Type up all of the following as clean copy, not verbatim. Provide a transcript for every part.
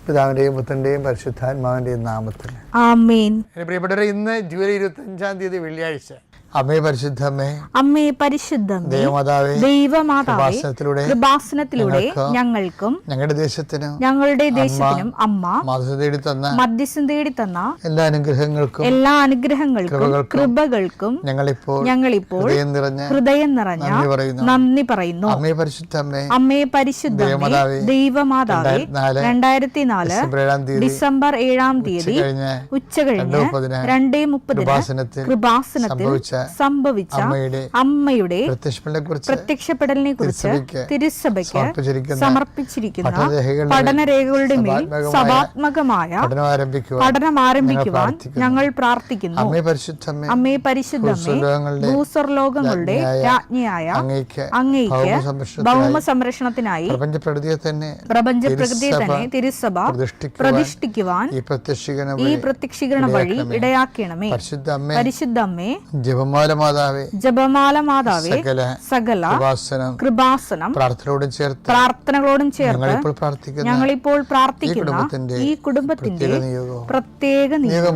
പിതാവിൻ്റെയും പുത്രൻ്റെയും പരിശുദ്ധാത്മാവിൻ്റെയും നാമത്തിൽ ആമേൻ. പ്രിയപ്പെട്ടവരെ, ഇന്ന് ജൂലൈ 25 വെള്ളിയാഴ്ച. അമ്മേ പരിശുദ്ധമ്മേ, അമ്മേ പരിശുദ്ധമേ, ദൈവമാതാവേ, കൃപാസനത്തിലൂടെ ഞങ്ങൾക്കും ഞങ്ങളുടെ ദേശത്തിനും അമ്മ മധ്യസ്ഥം തേടി തന്ന എല്ലാ അനുഗ്രഹങ്ങൾക്കും കൃപകൾക്കും ഞങ്ങളിപ്പോൾ ഹൃദയം നിറഞ്ഞ നന്ദി പറയുന്നു. അമ്മേ പരിശുദ്ധമേ, ദൈവമാതാവേ, 2004 ഡിസംബർ 7-ാം തീയതി ഉച്ചകഴിഞ്ഞ് 2:30 കൃപാസനത്തിൽ സംഭവിച്ച അമ്മയുടെ പ്രത്യക്ഷപ്പെടലിനെ കുറിച്ച് തിരുസഭയ്ക്ക് സമർപ്പിച്ചിരിക്കുന്ന പഠനരേഖകളുടെ മേൽ സഭാത്മകമായ പഠനം ആരംഭിക്കുവാൻ ഞങ്ങൾ പ്രാർത്ഥിക്കുന്നു. അമ്മേ പരിശുദ്ധമേ, ഭൂസ്വർലോകങ്ങളുടെ രാജ്ഞിയായ അങ്ങേയ്ക്ക് ഭൗമ സംരക്ഷണത്തിനായി പ്രപഞ്ചപ്രകൃതിയെ തന്നെ തിരുസഭ പ്രതിഷ്ഠിക്കുവാൻ ഈ പ്രത്യക്ഷീകരണ വഴി ഇടയാക്കണമേ. പരിശുദ്ധമ്മേ, ജപമാല മാതാവേ, സകല കൃപാസനം പ്രാർത്ഥനകളോടും ചേർത്ത് ഞങ്ങളിപ്പോൾ പ്രാർത്ഥിക്കുന്ന ഈ കുടുംബത്തിന്റെ പ്രത്യേക നിയോഗം.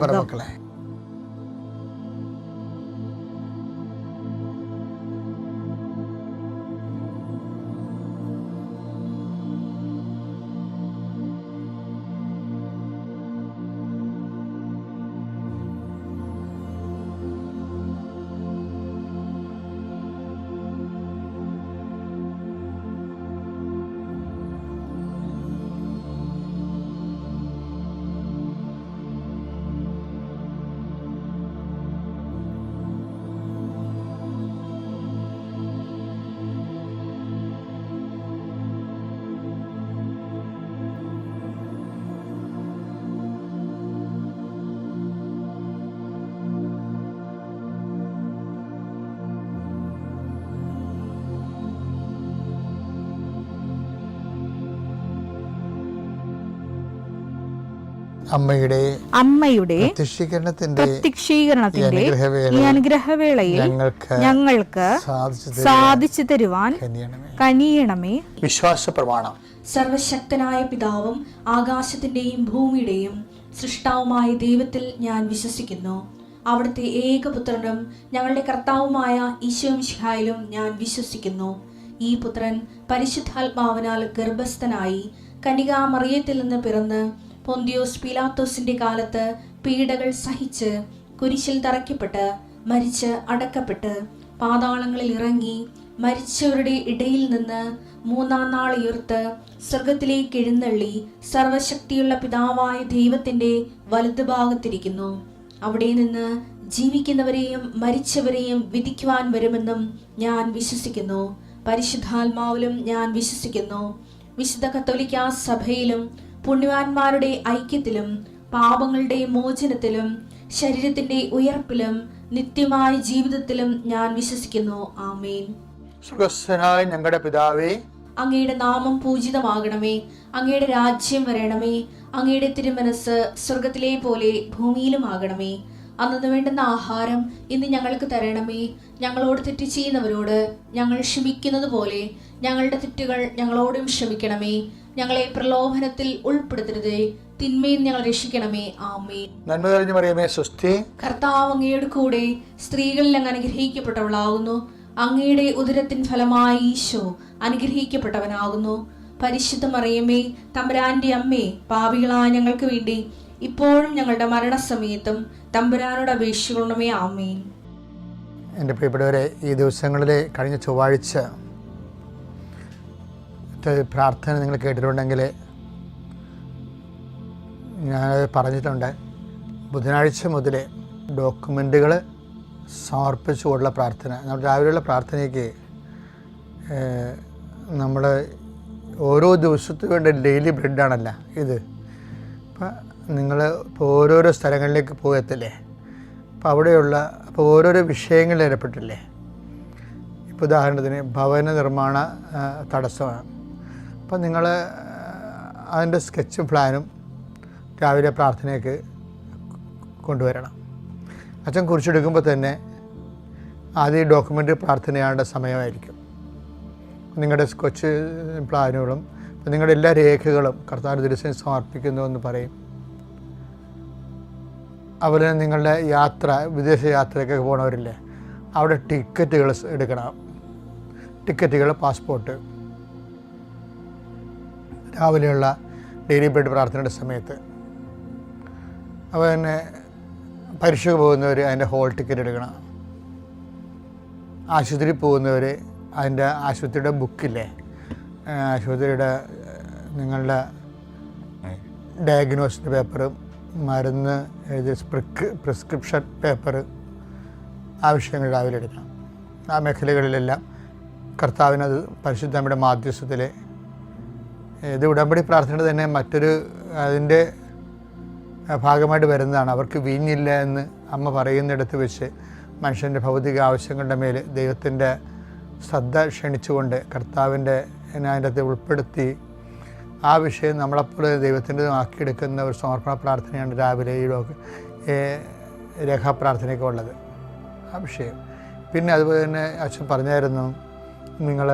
അമ്മയുടെ പ്രത്യക്ഷീകരണത്തിന്റെ ഈ അനുഗ്രഹവേളയിൽ ഞങ്ങൾക്ക് സാധിച്ചു തരുവാൻ കനിയണമേ. വിശ്വാസ പ്രമാണം. സർവശക്തനായ പിതാവും ആകാശത്തിന്റെയും ഭൂമിയുടെയും സൃഷ്ടാവുമായ ദൈവത്തിൽ ഞാൻ വിശ്വസിക്കുന്നു. അവിടുത്തെ ഏകപുത്രനും ഞങ്ങളുടെ കർത്താവുമായ ഈശോ മിശിഹായിലും ഞാൻ വിശ്വസിക്കുന്നു. ഈ പുത്രൻ പരിശുദ്ധാത്മാവിനാൽ ഗർഭസ്ഥനായി കന്യകാമറിയത്തിൽ നിന്ന് പിറന്ന് പൊന്തിയോസ് പീലാത്തോസിന്റെ കാലത്ത് പീഡകൾ സഹിച്ച് കുരിശിൽ തറയ്ക്കപ്പെട്ട് മരിച്ച് അടക്കപ്പെട്ട് പാതാളങ്ങളിൽ ഇറങ്ങി മരിച്ചവരുടെ ഇടയിൽ നിന്ന് 3-ാം നാൾ ഉയർത്ത് സ്വർഗത്തിലേക്ക് എഴുന്നള്ളി സർവശക്തിയുള്ള പിതാവായ ദൈവത്തിന്റെ വലതുഭാഗത്തിരിക്കുന്നു. അവിടെ നിന്ന് ജീവിക്കുന്നവരെയും മരിച്ചവരെയും വിധിക്കുവാൻ വരുമെന്നും ഞാൻ വിശ്വസിക്കുന്നു. പരിശുദ്ധാത്മാവിലും ഞാൻ വിശ്വസിക്കുന്നു. വിശുദ്ധ കത്തോലിക്കാ സഭയിലും പുണ്യവാന്മാരുടെ ഐക്യത്തിലും പാപങ്ങളുടെ മോചനത്തിലും ശരീരത്തിന്റെ ഉയർപ്പിലും നിത്യമായ ജീവിതത്തിലും ഞാൻ വിശ്വസിക്കുന്നു. ആമേൻ. സ്വർഗ്ഗസ്ഥനായ ഞങ്ങളുടെ പിതാവേ, അങ്ങയുടെ നാമം പൂജിതമാകണമേ. അങ്ങയുടെ രാജ്യം വരണമേ. അങ്ങയുടെ തിരുമനസ് സ്വർഗത്തിലെ പോലെ ഭൂമിയിലും ആകണമേ. അന്നു വേണ്ടുന്ന ആഹാരം ഇന്ന് ഞങ്ങൾക്ക് തരണമേ. ഞങ്ങളോട് തെറ്റ് ചെയ്യുന്നവരോട് ഞങ്ങൾ ക്ഷമിക്കുന്നത് പോലെ ഞങ്ങളുടെ തെറ്റുകൾ ഞങ്ങളോടും ക്ഷമിക്കണമേ. ഞങ്ങളെ പ്രലോഭനത്തിൽ ഉൾപ്പെടുത്തരുതേ, തിന്മയിൽ ഞങ്ങൾ രക്ഷിക്കണമേ. ആമേൻ. നന്മ നിറഞ്ഞ മറിയമേ, സ്വസ്തി. കർത്താവ് അങ്ങയുടെ കൂടെ സ്ത്രീകളിൽ അങ്ങ് അനുഗ്രഹിക്കപ്പെട്ടവളാകുന്നു. അങ്ങയുടെ ഉദരത്തിൻ ഫലമായി ഈശോ അനുഗ്രഹിക്കപ്പെട്ടവനാകുന്നു. പരിശുദ്ധ മറിയമേ, തമ്പുരാന്റെ അമ്മേ, പാപികളായ ഞങ്ങൾക്ക് വേണ്ടി ഇപ്പോഴും ഞങ്ങളുടെ മരണസമയത്തും തമ്പുരാനോട് അപേക്ഷിക്കണമേ. ആമേൻ. എൻ്റെ പ്രിയപ്പെട്ടവരെ, ഈ ദിവസങ്ങളിൽ കഴിഞ്ഞ ചൊവ്വാഴ്ച പ്രാർത്ഥന നിങ്ങൾ കേട്ടിട്ടുണ്ടെങ്കിൽ ഞാൻ പറഞ്ഞിട്ടുണ്ട്. ബുധനാഴ്ച മുതൽ ഡോക്യുമെൻറ്റുകൾ സമർപ്പിച്ചുകൊണ്ടുള്ള പ്രാർത്ഥന. നമ്മൾ രാവിലെയുള്ള പ്രാർത്ഥനയ്ക്ക് നമ്മൾ ഓരോ ദിവസത്തിന് വേണ്ട ഡെയിലി ബ്രെഡാണല്ല ഇത്. അപ്പം നിങ്ങൾ ഇപ്പോൾ ഓരോരോ സ്ഥലങ്ങളിലേക്ക് പോകത്തില്ലേ, അപ്പോൾ ഓരോരോ വിഷയങ്ങളിൽ ഏർപ്പെട്ടില്ലേ. ഇപ്പോൾ ഉദാഹരണത്തിന് ഭവന നിർമ്മാണ തടസ്സമാണ്. അപ്പം നിങ്ങൾ അതിൻ്റെ സ്കെച്ചും പ്ലാനും രാവിലെ പ്രാർത്ഥനയ്ക്ക് കൊണ്ടുവരണം. അച്ഛൻ കുറിച്ചെടുക്കുമ്പോൾ തന്നെ ആദ്യം ഡോക്യുമെൻ്റ് പ്രാർത്ഥനയാണ്ട സമയമായിരിക്കും. നിങ്ങളുടെ സ്കെച്ച് പ്ലാനുകളും അപ്പം നിങ്ങളുടെ എല്ലാ രേഖകളും കർത്താവിൻ്റെ തിരുസന്നിധിയിൽ സമർപ്പിക്കുന്നു എന്ന് പറയും. അതുപോലെ നിങ്ങളുടെ യാത്ര, വിദേശ യാത്രയ്ക്കൊക്കെ പോകണവരില്ലേ, അവിടെ ടിക്കറ്റുകൾ എടുക്കണം. ടിക്കറ്റുകൾ, പാസ്പോർട്ട്, രാവിലെയുള്ള ഡെയിലി ബ്രെഡ് പ്രാർത്ഥനയുടെ സമയത്ത്. അപ്പോൾ തന്നെ പരീക്ഷയ്ക്ക് പോകുന്നവർ അതിൻ്റെ ഹോൾ ടിക്കറ്റ് എടുക്കണം. ആശുപത്രിയിൽ പോകുന്നവർ അതിൻ്റെ ആശുപത്രിയുടെ ബുക്കില്ലേ, ആശുപത്രിയുടെ നിങ്ങളുടെ ഡയഗ്നോസിൻ്റെ പേപ്പറും മരുന്ന് എഴുതിയ പ്രിസ്ക്രിപ്ഷൻ പേപ്പർ ആവശ്യങ്ങൾ രാവിലെ എടുക്കണം. ആ മേഖലകളിലെല്ലാം കർത്താവിനത് പരിശുദ്ധമ്മയുടെ മാധ്യസ്ഥത്തിൽ, ഇത് ഉടമ്പടി പ്രാർത്ഥനയുടെ തന്നെ മറ്റൊരു അതിൻ്റെ ഭാഗമായിട്ട് വരുന്നതാണ്. അവർക്ക് വീഞ്ഞില്ല എന്ന് അമ്മ പറയുന്നിടത്ത് വെച്ച് മനുഷ്യൻ്റെ ഭൗതിക ആവശ്യങ്ങളുടെ മേൽ ദൈവത്തിൻ്റെ ശ്രദ്ധ ക്ഷണിച്ചുകൊണ്ട് കർത്താവിൻ്റെ അതിൻ്റെ അകത്ത് ഉൾപ്പെടുത്തി ആ വിഷയം നമ്മളെപ്പോലെ ദൈവത്തിൻ്റെ ആക്കിയെടുക്കുന്ന ഒരു സമർപ്പണ പ്രാർത്ഥനയാണ് രാവിലെ ഈ രേഖാപ്രാർത്ഥനയൊക്കെ ഉള്ളത്, ആ വിഷയം. പിന്നെ അതുപോലെ തന്നെ അച്ഛൻ പറഞ്ഞായിരുന്നു, നിങ്ങൾ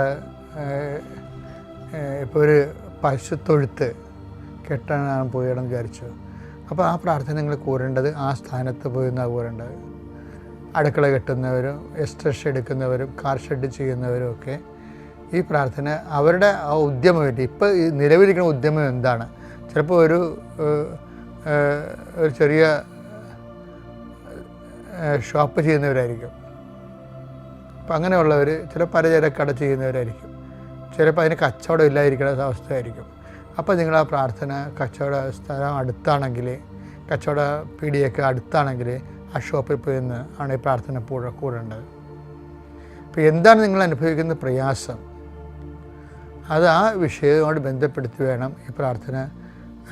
ഇപ്പോൾ ഒരു പശുത്തൊഴുത്ത് കെട്ടാൻ പോയിടം വിചാരിച്ചു. അപ്പോൾ ആ പ്രാർത്ഥന നിങ്ങൾ കൂരേണ്ടത് ആ സ്ഥാനത്ത് പോയി നിന്നാണ് കൂരേണ്ടത്. അടുക്കള കെട്ടുന്നവരും എസ്റ്റേഷൻ എടുക്കുന്നവരും കാർ ഷെഡ് ചെയ്യുന്നവരും ഒക്കെ ഈ പ്രാർത്ഥന അവരുടെ ആ ഉദ്യമമായിട്ട് ഇപ്പോൾ ഈ നിലവിലിരിക്കുന്ന ഉദ്യമം എന്താണ്? ചിലപ്പോൾ ഒരു ചെറിയ ഷോപ്പ് ചെയ്യുന്നവരായിരിക്കും. അപ്പം അങ്ങനെയുള്ളവർ ചില പലചരക്കട ചെയ്യുന്നവരായിരിക്കും. ചിലപ്പോൾ അതിന് കച്ചവടം ഇല്ലാതിരിക്കുന്ന അവസ്ഥയായിരിക്കും. അപ്പോൾ നിങ്ങൾ ആ പ്രാർത്ഥന കച്ചവട സ്ഥലം അടുത്താണെങ്കിൽ, കച്ചവട പീടിയൊക്കെ അടുത്താണെങ്കിൽ ആ ഷോപ്പിൽ പോയി നിന്ന് ആണ് ഈ പ്രാർത്ഥന കൂടേണ്ടത്. അപ്പോൾ എന്താണ് നിങ്ങൾ അനുഭവിക്കുന്ന പ്രയാസം, അത് ആ വിഷയവുമായിട്ട് ബന്ധപ്പെടുത്തി വേണം ഈ പ്രാർത്ഥന.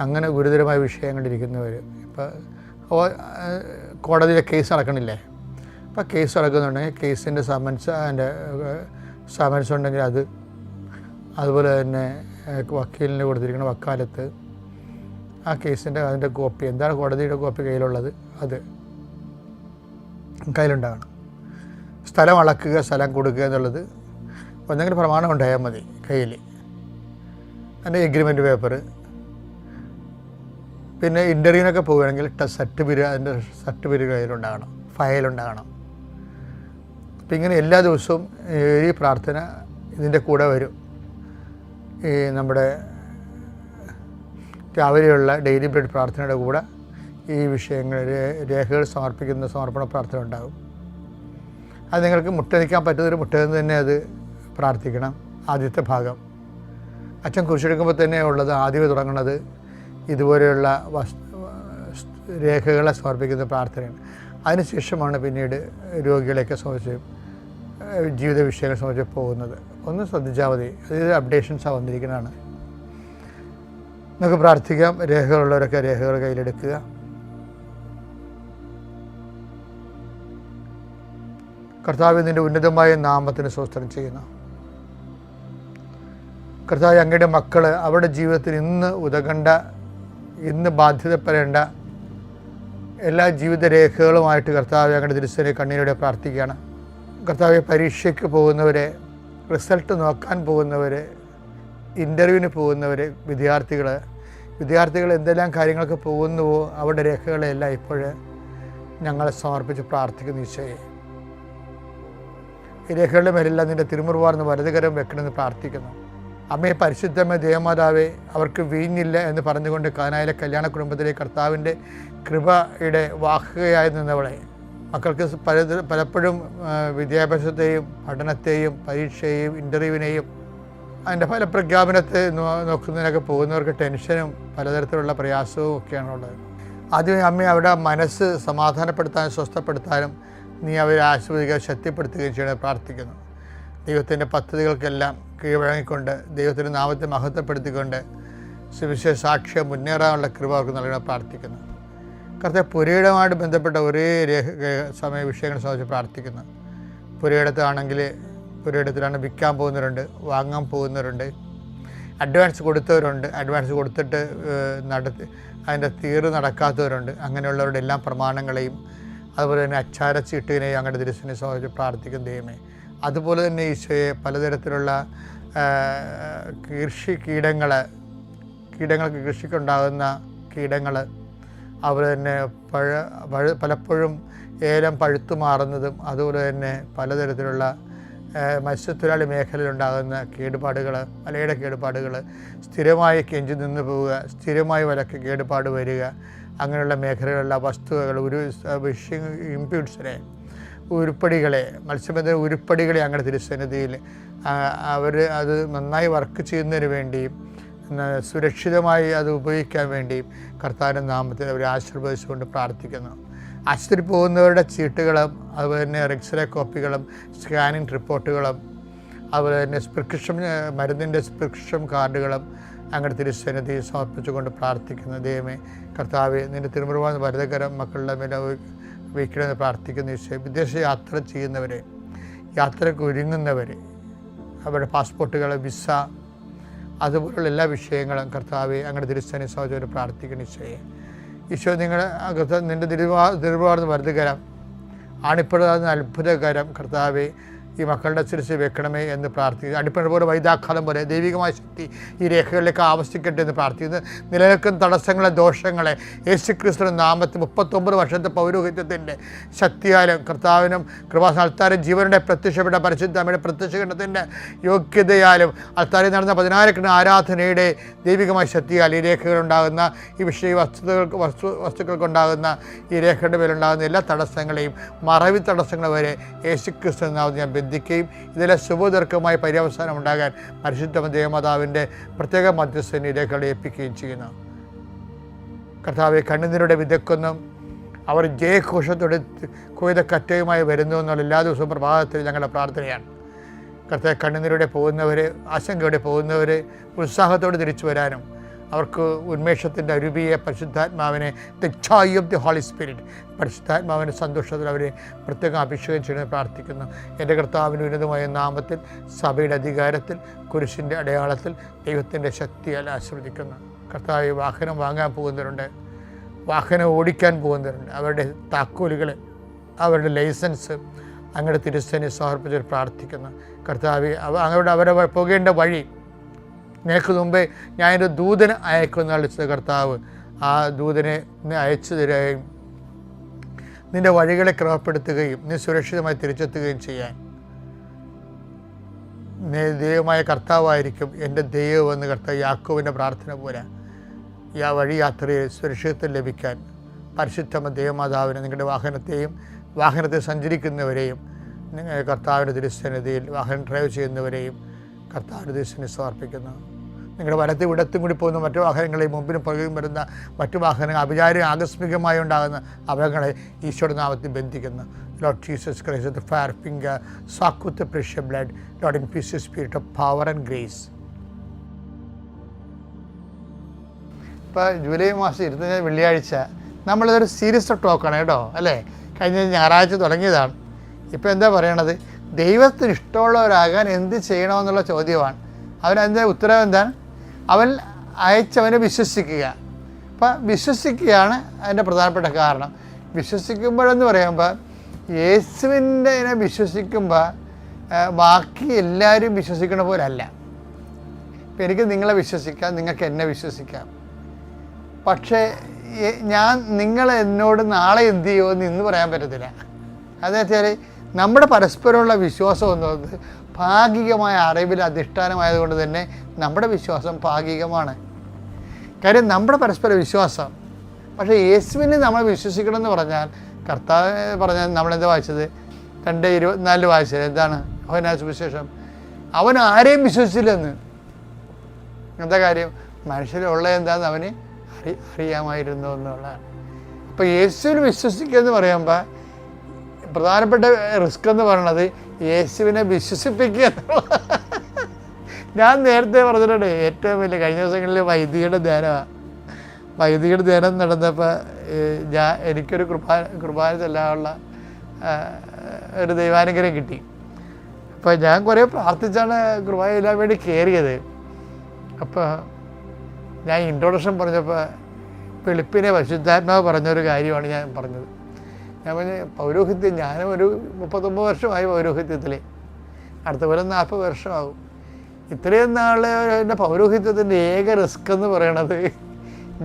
അങ്ങനെ ഗുരുതരമായ വിഷയങ്ങളിരിക്കുന്നവർ, ഇപ്പോൾ കോടതിയിലെ കേസ് നടക്കണില്ലേ, അപ്പോൾ കേസ് നടക്കുന്നുണ്ടെങ്കിൽ കേസിൻ്റെ സമൻസ് ഉണ്ടെങ്കിൽ അത്, അതുപോലെ തന്നെ വക്കീലിന് കൊടുത്തിരിക്കുന്ന വക്കാലത്ത് ആ കേസിൻ്റെ അതിൻ്റെ കോപ്പി, എന്താണ് കോടതിയുടെ കോപ്പി കയ്യിലുള്ളത് അത് കയ്യിലുണ്ടാകണം. സ്ഥലം അളക്കുക, സ്ഥലം കൊടുക്കുക എന്നുള്ളത് എന്തെങ്കിലും പ്രമാണം ഉണ്ടായാൽ മതി കയ്യിൽ. അതിൻ്റെ എഗ്രിമെൻറ്റ് പേപ്പർ, പിന്നെ ഇൻ്റർവ്യൂവിനൊക്കെ പോവുകയാണെങ്കിൽ അതിൻ്റെ സർട്ടിഫിക്കറ്റ് കയ്യിലുണ്ടാകണം, ഫയലുണ്ടാകണം. അപ്പം ഇങ്ങനെ എല്ലാ ദിവസവും ഈ പ്രാർത്ഥന ഇതിൻ്റെ കൂടെ വരും. ഈ നമ്മുടെ രാവിലെയുള്ള ഡെയിലി ബ്രെഡ് പ്രാർത്ഥനയുടെ കൂടെ ഈ വിഷയങ്ങൾ രേഖകൾ സമർപ്പിക്കുന്ന സമർപ്പണ പ്രാർത്ഥന ഉണ്ടാകും. അത് നിങ്ങൾക്ക് മുട്ടനിക്കാൻ പറ്റുന്നൊരു മുട്ടയെന്ന് തന്നെ അത് പ്രാർത്ഥിക്കണം. ആദ്യത്തെ ഭാഗം അച്ഛൻ കുരിശെടുക്കുമ്പോൾ തന്നെ ഉള്ളത് ആദ്യമേ തുടങ്ങുന്നത് ഇതുപോലെയുള്ള രേഖകളെ സമർപ്പിക്കുന്ന പ്രാർത്ഥനയാണ്. അതിനുശേഷമാണ് പിന്നീട് രോഗികളെയൊക്കെ സംബന്ധിച്ച് ജീവിത വിഷയങ്ങളെ സംബന്ധിച്ച് പോകുന്നത്. ഒന്ന് ശ്രദ്ധിച്ചാൽ മതി, അതായത് അപ്ഡേഷൻസാണ് വന്നിരിക്കുന്നതാണ്. നമുക്ക് പ്രാർത്ഥിക്കാം. രേഖകളുള്ളവരൊക്കെ രേഖകൾ കയ്യിലെടുക്കുക. കർത്താവ് നിൻ്റെ ഉന്നതമായ നാമത്തിന് സ്തോത്രം ചെയ്യുന്നു. കർത്താവ് അങ്ങയുടെ മക്കൾ അവരുടെ ജീവിതത്തിൽ ഇന്ന് ഉതകേണ്ട, ഇന്ന് ബാധ്യതപ്പെടേണ്ട എല്ലാ ജീവിത രേഖകളുമായിട്ട് കർത്താവ് അങ്ങയുടെ തിരുസന്നിധിയിൽ കണ്ണീരോടെ പ്രാർത്ഥിക്കുകയാണ്. കർത്താവ് പരീക്ഷയ്ക്ക് പോകുന്നവരെ, റിസൾട്ട് നോക്കാൻ പോകുന്നവർ, ഇൻ്റർവ്യൂവിന് പോകുന്നവർ, വിദ്യാർത്ഥികൾ എന്തെല്ലാം കാര്യങ്ങൾക്ക് പോകുന്നുവോ അവരുടെ രേഖകളെല്ലാം ഇപ്പോൾ ഞങ്ങളെ സമർപ്പിച്ച് പ്രാർത്ഥിക്കുന്നു. ഈശോയെ, ഈ രേഖകളുടെ മേലെല്ലാം നിൻ്റെ തിരുമുറുവാർന്ന് വലതുകരം വെക്കണമെന്ന് പ്രാർത്ഥിക്കുന്നു. അമ്മയെ പരിശുദ്ധമേ ദേവമാതാവേ, അവർക്ക് വീഞ്ഞില്ല എന്ന് പറഞ്ഞുകൊണ്ട് കാനായിലെ കല്യാണ കുടുംബത്തിലെ കർത്താവിൻ്റെ കൃപയുടെ വാഹകയായി നിന്നവളെ, മക്കൾക്ക് പലപ്പോഴും വിദ്യാഭ്യാസത്തെയും പഠനത്തെയും പരീക്ഷയെയും ഇൻ്റർവ്യൂവിനെയും അതിൻ്റെ ഫലപ്രഖ്യാപനത്തെ നോക്കുന്നതിനൊക്കെ പോകുന്നവർക്ക് ടെൻഷനും പലതരത്തിലുള്ള പ്രയാസവും ഒക്കെയാണുള്ളത്. ആദ്യമേ അമ്മയെ അവരുടെ മനസ്സ് സമാധാനപ്പെടുത്താനും സ്വസ്ഥപ്പെടുത്താനും നീ അവരെ ആശീർവദിക്കുക, ശക്തിപ്പെടുത്തുകയും ചെയ്യണം പ്രാർത്ഥിക്കുന്നു. ദൈവത്തിൻ്റെ പദ്ധതികൾക്കെല്ലാം കീഴ്വഴങ്ങിക്കൊണ്ട് ദൈവത്തിൻ്റെ നാമത്തെ മഹത്വപ്പെടുത്തിക്കൊണ്ട് സുവിശേഷ സാക്ഷ്യം മുന്നേറാനുള്ള കൃപ അവർക്ക് നൽകണം പ്രാർത്ഥിക്കുന്നു. കർത്താവ് പുരയിടമായിട്ട് ബന്ധപ്പെട്ട ഒരേ വിഷയങ്ങളെ സംബന്ധിച്ച് പ്രാർത്ഥിക്കുന്നു. പുരയിടത്താണെങ്കിൽ പുരയിടത്തിലാണ് വിൽക്കാൻ പോകുന്നവരുണ്ട്, വാങ്ങാൻ പോകുന്നവരുണ്ട്, അഡ്വാൻസ് കൊടുത്തവരുണ്ട്, അഡ്വാൻസ് കൊടുത്തിട്ട് അതിൻ്റെ തീർ നടക്കാത്തവരുണ്ട്. അങ്ങനെയുള്ളവരുടെ എല്ലാ പ്രമാണങ്ങളെയും അതുപോലെ തന്നെ അച്ചാരച്ചീട്ടിനെയും അങ്ങയുടെ തിരുസന്നിധിയെ സംബന്ധിച്ച് പ്രാർത്ഥിക്കുന്ന ദൈവമേ. അതുപോലെ തന്നെ ഈശോയെ പലതരത്തിലുള്ള കീടങ്ങൾക്ക് കൃഷിക്കുണ്ടാകുന്ന കീടങ്ങൾ, അതുപോലെ തന്നെ പലപ്പോഴും ഏലം പഴുത്തു മാറുന്നതും, അതുപോലെ തന്നെ പലതരത്തിലുള്ള മത്സ്യത്തൊഴിലാളി മേഖലയിലുണ്ടാകുന്ന കേടുപാടുകൾ, വലയുടെ കേടുപാടുകൾ, സ്ഥിരമായി കെഞ്ചി നിന്ന് പോവുക, സ്ഥിരമായി വലക്ക് കേടുപാട് വരിക, അങ്ങനെയുള്ള മേഖലകളിലുള്ള വസ്തുവകൾ, ഇംപ്യൂട്ട്സിനെ, ഉരുപ്പടികളെ, മത്സ്യബന്ധന ഉരുപ്പടികളെ അങ്ങനെ തിരുസന്നിധിയിൽ അവർ അത് നന്നായി വർക്ക് ചെയ്യുന്നതിന് വേണ്ടിയും സുരക്ഷിതമായി അത് ഉപയോഗിക്കാൻ വേണ്ടിയും കർത്താവിൻ്റെ നാമത്തിൽ അവരെ ആശീർവദിച്ചുകൊണ്ട് പ്രാർത്ഥിക്കുന്നു. ആശുപത്രി പോകുന്നവരുടെ ചീട്ടുകളും, അതുപോലെ തന്നെ എക്സ്റേ കോപ്പികളും, സ്കാനിങ് റിപ്പോർട്ടുകളും, അതുപോലെ തന്നെ മരുന്നിൻ്റെ പ്രിസ്ക്രിപ്ഷൻ കാർഡുകളും അങ്ങനെ തിരുസന്നിധി സമർപ്പിച്ചുകൊണ്ട് പ്രാർത്ഥിക്കുന്നു. ദൈവമേ കർത്താവെ, നിൻ്റെ തിരുമുറുവാൻ വരദകരം മക്കളുടെ മേലെ വയ്ക്കണമെന്ന് പ്രാർത്ഥിക്കുന്ന ഈശോയെ, വിദേശ യാത്ര ചെയ്യുന്നവരെ, യാത്രയ്ക്ക് ഒരുങ്ങുന്നവരെ, അവരുടെ പാസ്പോർട്ടുകൾ, വിസ, അതുപോലുള്ള എല്ലാ വിഷയങ്ങളും കർത്താവെ അങ്ങനെ തിരുസന്നിധി സമർപ്പിച്ചുകൊണ്ട് പ്രാർത്ഥിക്കുന്ന ഈശോയെ, ഈശോ നിങ്ങളുടെ നിൻ്റെ തിരുവാർന്ന് വരദകരം, ആണിപ്പെടുന്ന അത്ഭുതകരം കർത്താവെ ഈ മക്കളുടെ ശിരസിൽ വെക്കണമേ എന്ന് പ്രാർത്ഥിക്കുന്നു. അടിപ്പണ പോലെ വൈദാഘാതം പോലെ ദൈവികമായ ശക്തി ഈ രേഖകളിലേക്ക് ആവശ്യിക്കട്ടെ എന്ന് പ്രാർത്ഥിക്കുന്നു. നിലനിൽക്കുന്ന തടസ്സങ്ങളെ, ദോഷങ്ങളെ യേശുക്രിസ്തുവിന്റെ നാമത്തിൽ 39 വർഷത്തെ പൗരോഹിത്യത്തിൻ്റെ ശക്തിയാലും കർത്താവിനും കൃപാസന അൾത്താരം ജീവനുടെ പ്രത്യക്ഷപ്പെട്ട പരിശുദ്ധ അമ്മയുടെ പ്രത്യക്ഷീകരണത്തിൻ്റെ യോഗ്യതയാലും അൾത്താരിൽ നടന്ന 16 ആരാധനയുടെ ദൈവികമായ ശക്തിയാൽ ഈ രേഖകളുണ്ടാകുന്ന ഈ വിഷയ വസ്തുക്കൾക്കുണ്ടാകുന്ന ഈ രേഖയുടെ മേലുണ്ടാകുന്ന എല്ലാ തടസ്സങ്ങളെയും, മറവി തടസ്സങ്ങൾ വരെ യേശുക്രിസ്തു നാമത്തിൽ ഞാൻ ബന്ധിക്കുകയും ഇതിലെ ശുഭദീർഘമായ പര്യവസാനം ഉണ്ടാകാൻ പരിശുദ്ധ ദേവമാതാവിൻ്റെ പ്രത്യേക മധ്യസ്ഥനെ രേഖകളെ ഏൽപ്പിക്കുകയും ചെയ്യുന്നു. കർത്താവെ, കണ്ണുനീരുടെ വിതയ്ക്കൊന്നും അവർ ജയഘോഷത്തോടെ കൊയ്തക്കറ്റയുമായി വരുന്നു എന്നുള്ള എല്ലാ ദിവസവും പ്രഭാതത്തിൽ ഞങ്ങളുടെ പ്രാർത്ഥനയാണ്. കർത്താവെ, കണ്ണുനീരുടെ പോകുന്നവരെ, ആശങ്കയോടെ പോകുന്നവരെ ഉത്സാഹത്തോടെ തിരിച്ചു വരാനും അവർക്ക് ഉന്മേഷത്തിൻ്റെ അരുവിയെ പരിശുദ്ധാത്മാവിനെ, the joy of the Holy Spirit, പരിശുദ്ധാത്മാവിൻ്റെ സന്തോഷത്തിൽ അവരെ പ്രത്യേകം അഭിഷേകം ചെയ്യണമെന്ന് പ്രാർത്ഥിക്കുന്നു. എൻ്റെ കർത്താവിൻ്റെ ഉന്നതമായ നാമത്തിൽ, സഭയുടെ അധികാരത്തിൽ, കുരിശിൻ്റെ അടയാളത്തിൽ, ദൈവത്തിൻ്റെ ശക്തിയാൽ ആശീർവദിക്കുന്നു. കർത്താവ്, വാഹനം വാങ്ങാൻ പോകുന്നവരുണ്ട്, വാഹനം ഓടിക്കാൻ പോകുന്നവരുണ്ട്, അവരുടെ താക്കോലുകൾ, അവരുടെ ലൈസൻസ് അങ്ങയുടെ തിരുസന്നിധിയിൽ സമർപ്പിച്ച് പ്രാർത്ഥിക്കുന്നു. കർത്താവ്, അവരെ പോകേണ്ട വഴി നിനക്ക് മുമ്പേ ഞാൻ എൻ്റെ ദൂതനെ അയക്കുന്ന വിളിച്ച കർത്താവ്, ആ ദൂതനെ അയച്ചു തരികയും നിൻ്റെ വഴികളെ ക്രമപ്പെടുത്തുകയും നീ സുരക്ഷിതമായി തിരിച്ചെത്തുകയും ചെയ്യാൻ ദൈവമായ കർത്താവായിരിക്കും എൻ്റെ ദൈവമെന്ന് കർത്താവ് യാക്കോബിൻ്റെ പ്രാർത്ഥന പോലെ ഈ വഴി യാത്രയിൽ സുരക്ഷിതത്വം ലഭിക്കാൻ പരിശുദ്ധ ദേവമാതാവിനെ, നിങ്ങളുടെ വാഹനത്തിൽ സഞ്ചരിക്കുന്നവരെയും, കർത്താവിൻ്റെ തിരുസന്നിധിയിൽ വാഹനം ഡ്രൈവ് ചെയ്യുന്നവരെയും കർത്താവിൻ്റെ തിരുസന്നിധിയിൽ സമർപ്പിക്കുന്നു. നിങ്ങളുടെ വലത്തും ഇടത്തും കൂടി പോകുന്ന മറ്റു വാഹനങ്ങളെയും മുമ്പിനും പുറകിലും വരുന്ന മറ്റു വാഹനങ്ങൾ, അപചാരം ആകസ്മികമായി ഉണ്ടാകുന്ന അപകടങ്ങളെ ഈശോയുടെ നാമത്തിൽ ബന്ധിക്കുന്നു. Lord Jesus Christ, the fire finger, soak with the precious blood, Lord, infuse your spirit of power and grace. ഇപ്പോൾ ജൂലൈ മാസം 25 വെള്ളിയാഴ്ച നമ്മളിതൊരു സീരിയസ് ടോക്കാണ് കേട്ടോ, അല്ലേ? കഴിഞ്ഞ ഞായറാഴ്ച തുടങ്ങിയതാണ്. ഇപ്പോൾ എന്താ പറയണത്? ദൈവത്തിന് ഇഷ്ടമുള്ളവരാകാൻ എന്ത് ചെയ്യണമെന്നുള്ള ചോദ്യമാണ്. അവനതിൻ്റെ ഉത്തരവ് എന്താണ്? അവൻ അയച്ചവനെ വിശ്വസിക്കുക. അപ്പം വിശ്വസിക്കുകയാണ് അതിൻ്റെ പ്രധാനപ്പെട്ട കാരണം. വിശ്വസിക്കുമ്പോഴെന്ന് പറയുമ്പോൾ യേശുവിൻ്റെ വിശ്വസിക്കുമ്പോൾ ബാക്കി എല്ലാവരും വിശ്വസിക്കണ പോലല്ല. ഇപ്പം എനിക്ക് നിങ്ങളെ വിശ്വസിക്കാം, നിങ്ങൾക്ക് എന്നെ വിശ്വസിക്കാം. പക്ഷേ നിങ്ങൾ എന്നോട് നാളെ എന്ത് ചെയ്യുമെന്ന് ഇന്ന് പറയാൻ പറ്റത്തില്ല. അതെന്ന് വെച്ചാൽ നമ്മുടെ പരസ്പരമുള്ള വിശ്വാസം എന്നുള്ളത് ഭാഗികമായ അറിവിൽ അധിഷ്ഠാനമായതുകൊണ്ട് തന്നെ നമ്മുടെ വിശ്വാസം ഭാഗികമാണ്. കാര്യം നമ്മുടെ പരസ്പര വിശ്വാസം. പക്ഷേ യേശുവിനെ നമ്മൾ വിശ്വസിക്കണമെന്ന് പറഞ്ഞാൽ, കർത്താവ് പറഞ്ഞാൽ നമ്മളെന്താ വായിച്ചത്? 2:24 വായിച്ചത് എന്താണ്? അവനാ സുവിശേഷം, അവൻ ആരെയും വിശ്വസിച്ചില്ലെന്ന്. എന്താ കാര്യം? മനുഷ്യരുള്ള എന്താണെന്ന് അവന് അറിയാമായിരുന്നു എന്നുള്ളതാണ്. അപ്പോൾ യേശുവിനെ വിശ്വസിക്കുക എന്ന് പറയുമ്പോൾ പ്രധാനപ്പെട്ട റിസ്ക് എന്ന് പറയുന്നത് യേശുവിനെ വിശ്വസിപ്പിക്കുക. ഞാൻ നേരത്തെ പറഞ്ഞിട്ടുണ്ട്, ഏറ്റവും വലിയ കഴിഞ്ഞ ദിവസങ്ങളിൽ വൈദികയുടെ ധ്യാനം നടന്നപ്പോൾ എനിക്കൊരു കുർബാന ചെല്ലാനുള്ള ഒരു ദൈവാനുഗ്രഹം കിട്ടി. അപ്പോൾ ഞാൻ കുറേ പ്രാർത്ഥിച്ചാണ് കുർബാന ചെല്ലാൻ വേണ്ടി കയറിയത്. അപ്പോൾ ഞാൻ ഇൻട്രൊഡക്ഷൻ പറഞ്ഞപ്പോൾ വെളുപ്പിനെ പരിശുദ്ധാത്മാവ് പറഞ്ഞൊരു കാര്യമാണ് ഞാൻ പറഞ്ഞത്. ഞാൻ പറഞ്ഞ പൗരോഹിത്യം, ഞാനും ഒരു 39 വർഷമായി പൗരോഹിത്യത്തിൽ, അടുത്ത പോലെ 40 വർഷമാകും. ഇത്രയും നാൾ എൻ്റെ പൗരോഹിത്യത്തിൻ്റെ ഏക റിസ്ക് എന്ന് പറയണത്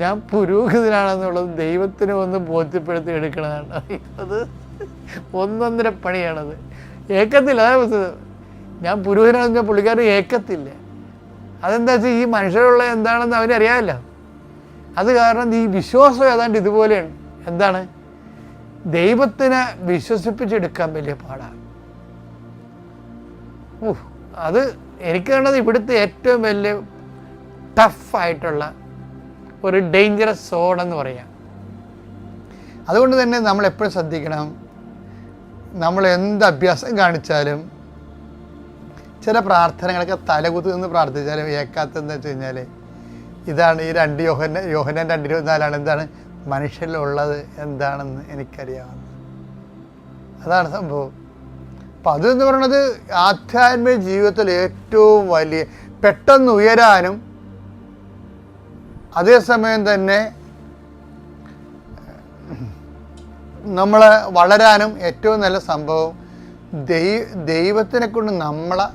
ഞാൻ പുരോഹിതനാണെന്നുള്ളത് ദൈവത്തിനെ ഒന്ന് ബോധ്യപ്പെടുത്തി എടുക്കണതാണ്. അത് ഒന്നൊന്നര പണിയാണത്. ഏക്കത്തില്ല. അതായത് ഞാൻ പുരോഹിതനാണെന്ന് പുള്ളിക്കാരൻ ഏക്കത്തില്ല. അതെന്താ വെച്ചാൽ ഈ മനുഷ്യരുള്ള എന്താണെന്ന് അവനറിയാമല്ലോ. അത് കാരണം ഈ വിശ്വാസം ഏതാണ്ട് ഇതുപോലെയാണ്. എന്താണ്? ദൈവത്തിനെ വിശ്വസിപ്പിച്ചെടുക്കാൻ വലിയ പാടാണ്. അത് എനിക്ക് കാണുന്നത് ഇവിടുത്തെ ഏറ്റവും വലിയ ടഫായിട്ടുള്ള ഒരു ഡേഞ്ചറസ് സോൺ എന്ന് പറയാം. അതുകൊണ്ട് തന്നെ നമ്മൾ എപ്പോഴും ശ്രദ്ധിക്കണം. നമ്മൾ എന്ത് അഭ്യാസം കാണിച്ചാലും ചില പ്രാർത്ഥനകളൊക്കെ തലകുത്തി നിന്ന് പ്രാർത്ഥിച്ചാലും ഏക്കാത്തെന്ന് വെച്ച് കഴിഞ്ഞാൽ ഇതാണ് ഈ 2 യോഹന്നാൻ 2:24 എന്താണ് മനുഷ്യരിലുള്ളത് എന്താണെന്ന് എനിക്കറിയാവുന്നത്. അതാണ് സംഭവം. അപ്പം അതെന്ന് പറയുന്നത് ആധ്യാത്മിക ജീവിതത്തിൽ ഏറ്റവും വലിയ പെട്ടെന്ന് ഉയരാനും അതേസമയം തന്നെ നമ്മൾ വളരാനും ഏറ്റവും നല്ല സംഭവം ദൈവത്തിനെ കൊണ്ട് നമ്മളെ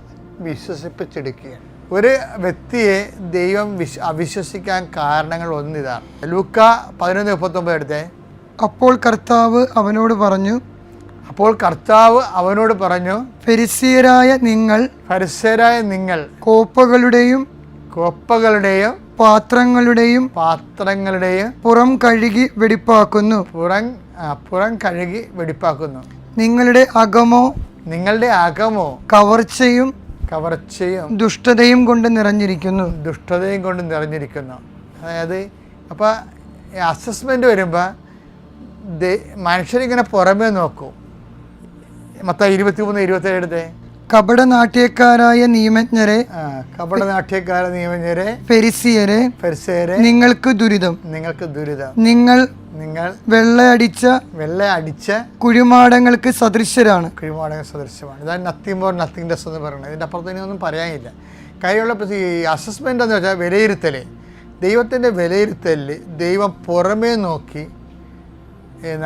വിശ്വസിപ്പിച്ചെടുക്കുകയാണ്. ഒരു വ്യക്തിയെ ദൈവം അവിശ്വസിക്കാൻ കാരണങ്ങൾ ഒന്നിതാണ്. ലൂക്ക 11:39 എടുത്തേ. അപ്പോൾ കർത്താവ് അവനോട് പറഞ്ഞു, ഫരിസേയരായ നിങ്ങൾ കോപ്പകളുടെയും പാത്രങ്ങളുടെയും പുറം കഴുകി വെടിപ്പാക്കുന്നു. നിങ്ങളുടെ അകമോ കവർച്ചയും ദുഷ്ടതയും കൊണ്ട് നിറഞ്ഞിരിക്കുന്നു. അതായത് അപ്പോൾ അസസ്മെന്റ് വരുമ്പോൾ മനുഷ്യരിങ്ങനെ പുറമേ നോക്കും. മത്തായി 23:27 എടുത്തേ. കപടനാട്യക്കാരായ നിയമജ്ഞരെ ഫരിസേയരെ നിങ്ങൾക്ക് ദുരിതം. നിങ്ങൾ വെള്ളയടിച്ച കുഴിമാടങ്ങൾക്ക് സദൃശരാണ്. ഇതാണ് നത്തിങ് മോർ നത്തിങ് ലെസ് എന്ന് പറയുന്നത്. ഇതിൻ്റെ അപ്പുറത്ത് ഇനിയൊന്നും പറയാനില്ല. കാര്യമുള്ള ഈ അസസ്മെൻ്റ് എന്ന് വെച്ചാൽ വിലയിരുത്തൽ. ദൈവത്തിൻ്റെ വിലയിരുത്തലിൽ ദൈവം പുറമേ നോക്കി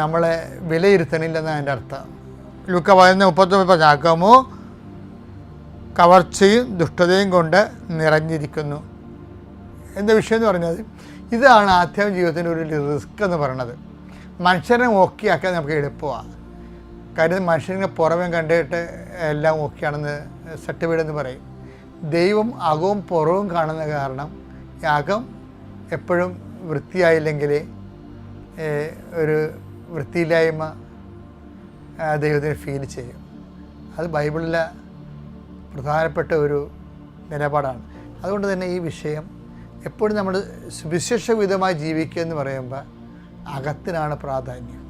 നമ്മളെ വിലയിരുത്തണില്ലെന്നാണ് എൻ്റെ അർത്ഥം. ലൂക്ക 11:39 അകമോ കവർച്ചയും ദുഷ്ടതയും കൊണ്ട് നിറഞ്ഞിരിക്കുന്നു എന്ന വിഷയം എന്ന് പറഞ്ഞത് ഇതാണ് ആധ്യാത്മിക ജീവിതത്തിൻ്റെ ഒരു റിസ്ക് എന്ന് പറയുന്നത്. മനുഷ്യനെ ഓക്കെ ആക്കാൻ നമുക്ക് എളുപ്പമാണ്. കാര്യം മനുഷ്യനെ പുറമേ കണ്ടിട്ട് എല്ലാം ഓക്കെയാണെന്ന് സർട്ടിഫൈഡ് എന്ന് പറയും. ദൈവം അകവും പുറവും കാണുന്ന കാരണം അകം എപ്പോഴും വൃത്തിയായില്ലെങ്കിൽ ഒരു വൃത്തിയില്ലായ്മ ദൈവത്തിന് ഫീൽ ചെയ്യും. അത് ബൈബിളിലെ പ്രധാനപ്പെട്ട ഒരു നിലപാടാണ്. അതുകൊണ്ട് തന്നെ ഈ വിഷയം എപ്പോഴും നമ്മൾ സുവിശേഷവിധമായി ജീവിക്കുക എന്ന് പറയുമ്പോൾ അകത്തിനാണ് പ്രാധാന്യം.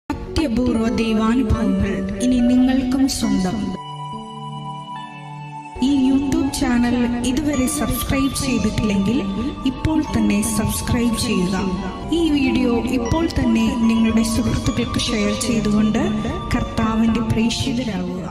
അത്യപൂർവ ദൈവാനുഭവങ്ങൾ ഇനി നിങ്ങൾക്കും സ്വന്തം. ഈ യൂട്യൂബ് ചാനൽ ഇതുവരെ സബ്സ്ക്രൈബ് ചെയ്തിട്ടില്ലെങ്കിൽ ഇപ്പോൾ തന്നെ സബ്സ്ക്രൈബ് ചെയ്യുക. ഈ വീഡിയോ ഇപ്പോൾ തന്നെ നിങ്ങളുടെ സുഹൃത്തുക്കൾക്ക് ഷെയർ ചെയ്തുകൊണ്ട് കർത്താവിൻ്റെ പ്രേക്ഷിതരാകുക.